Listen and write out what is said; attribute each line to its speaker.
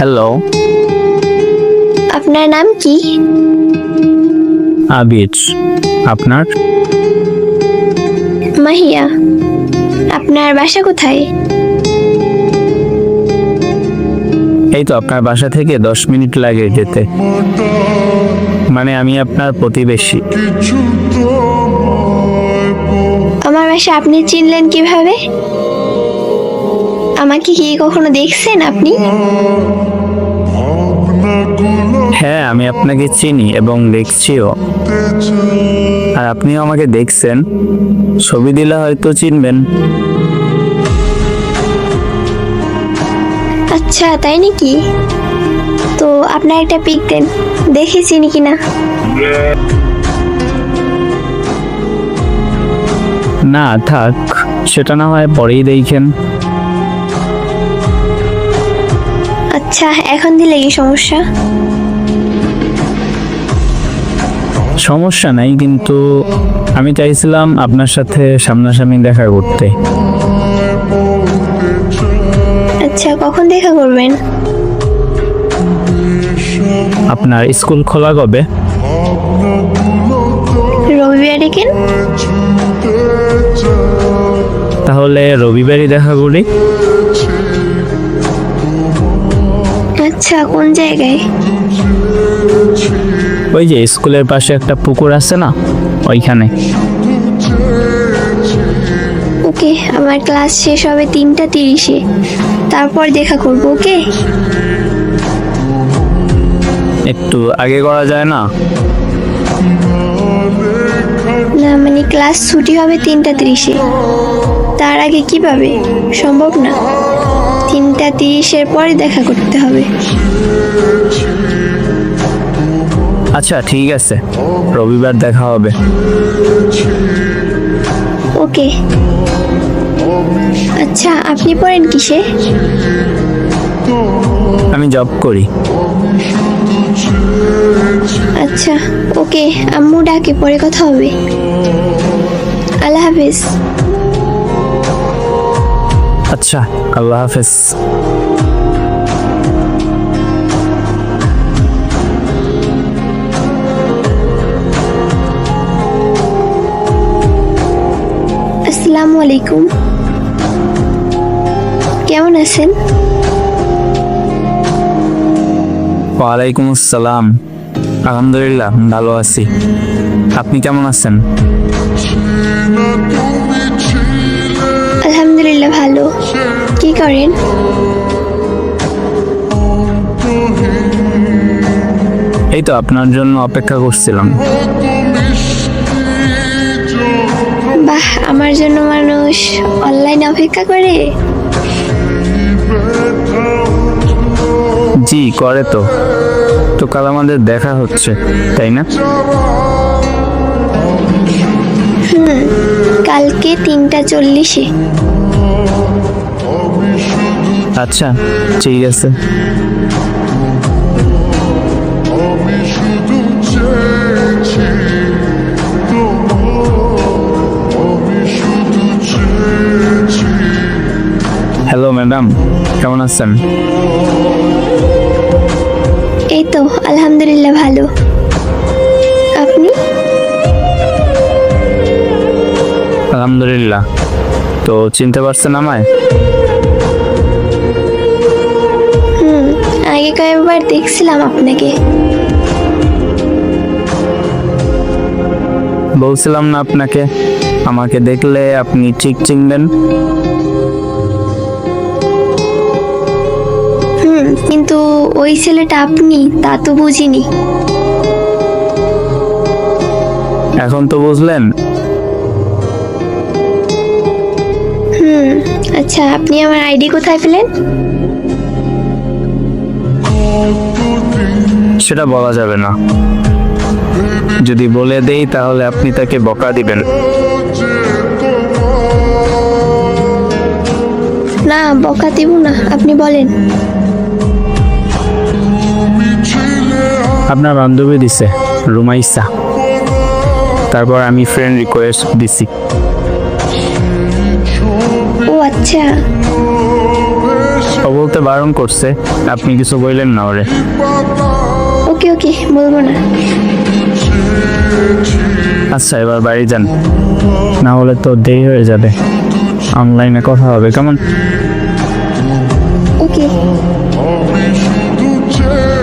Speaker 1: Hello,
Speaker 2: আপনার নাম কি?
Speaker 1: আবির। আপনার?
Speaker 2: মাহিয়া। আপনার বাসা কোথায়?
Speaker 1: এই তো আপনার বাসা থেকে 10 মিনিট লাগে যেতে। মানে আমি আপনার প্রতিবেশী।
Speaker 2: আমার বাসা আপনি চিনলেন কিভাবে? আমাকে কি কখনো দেখছেন আপনি?
Speaker 1: হ্যাঁ, আমি আপনাকে চিনি এবং দেখছিও। আর আপনিও আমাকে দেখছেন। ছবি দিলে হয়তো চিনবেন।
Speaker 2: আচ্ছা, তাই নাকি? তো আপনার একটা পিক দেন, দেখি চিনি কিনা।
Speaker 1: না থাক, সেটা না হয় পরেই দেখেন।
Speaker 2: আচ্ছা, এখন দিলে কি সমস্যা?
Speaker 1: সমস্যা নাই, কিন্তু আমি চাইছিলাম আপনার সাথে সামনাসামনি দেখা করতে।
Speaker 2: আচ্ছা, কখন দেখা করবেন?
Speaker 1: আপনার স্কুল খোলা কবে?
Speaker 2: রবিবারে কেন?
Speaker 1: তাহলে রবিবারই দেখা করি।
Speaker 2: আচ্ছা, কোন জায়গায়?
Speaker 1: ওই যে স্কুলের পাশে একটা পুকুর আছে না, ওইখানে।
Speaker 2: ওকে, আমার ক্লাস শেষ হবে 3:30-এ, তারপর দেখা করবো। ওকে,
Speaker 1: একটু আগে করা যায় না?
Speaker 2: না মানে ক্লাস ছুটি হবে 3:30-এ, তার আগে কিভাবে সম্ভব? না, 3:30-এর পরে দেখা করতে হবে।
Speaker 1: আচ্ছা ঠিক আছে, রবিবার দেখা হবে।
Speaker 2: ওকে। আচ্ছা, আপনি পড়েন কিসে?
Speaker 1: আমি জব করি।
Speaker 2: আচ্ছা, ওকে, আম্মু ডাকে, পরে কথা হবে। আল্লাহ হাফেজ।
Speaker 1: আচ্ছা, আল্লাহ হাফেজ।
Speaker 2: আসসালামু আলাইকুম, কেমন আছেন?
Speaker 1: ওয়ালাইকুম আসসালাম। আলহামদুলিল্লাহ ভালো আছি। আপনি কেমন আছেন?
Speaker 2: আলহামদুলিল্লাহ ভালো। কি করেন?
Speaker 1: এই তো আপনার জন্য অপেক্ষা করছিলাম।
Speaker 2: বাহ, আমার জন্য মানুষ অনলাইনে অপেক্ষা করে?
Speaker 1: জি করে তো। তো কাল আমাদের দেখা হচ্ছে, তাই না?
Speaker 2: কালকে 3:40-এ।
Speaker 1: আচ্ছা ঠিক আছে। হ্যালো ম্যাডাম, কেমন আছেন?
Speaker 2: এই তো আলহামদুলিল্লাহ ভালো। আপনি?
Speaker 1: আলহামদুলিল্লাহ। তো চিনতে পারছেন আমায়?
Speaker 2: আগে কয়েকবার দেখছিলাম আপনাকে।
Speaker 1: বলছিলাম না আপনাকে, আমাকে দেখলে আপনি ঠিক চিনবেন।
Speaker 2: কিন্তু ওই ছেলেটা আপনি তা তো বুঝিনি।
Speaker 1: এখন তো বুঝলেন।
Speaker 2: আচ্ছা, আপনি আমার আইডি কোথায় পেলেন?
Speaker 1: সেটা বলা যাবে না। যদি বলে দেই তাহলে আপনি তাকে বকা দিবেন।
Speaker 2: না, বকা দিব না, আপনি বলেন।
Speaker 1: আপনার বান্ধবী দিছে, রুমাইসা। তারপর আমি ফ্রেন্ড রিকোয়েস্ট দিছি।
Speaker 2: ও আচ্ছা,
Speaker 1: ও বলতে বারণ করছে, আপনি কিছু বললেন না ওরে।
Speaker 2: ওকে ওকে, বলবো না।
Speaker 1: আচ্ছা এবার বাড়ি যান, না হলে তো দেরি হয়ে যাবে, অনলাইনে কথা হবে কেমন।
Speaker 2: ওকে।
Speaker 3: আমি শুধু চেয়ে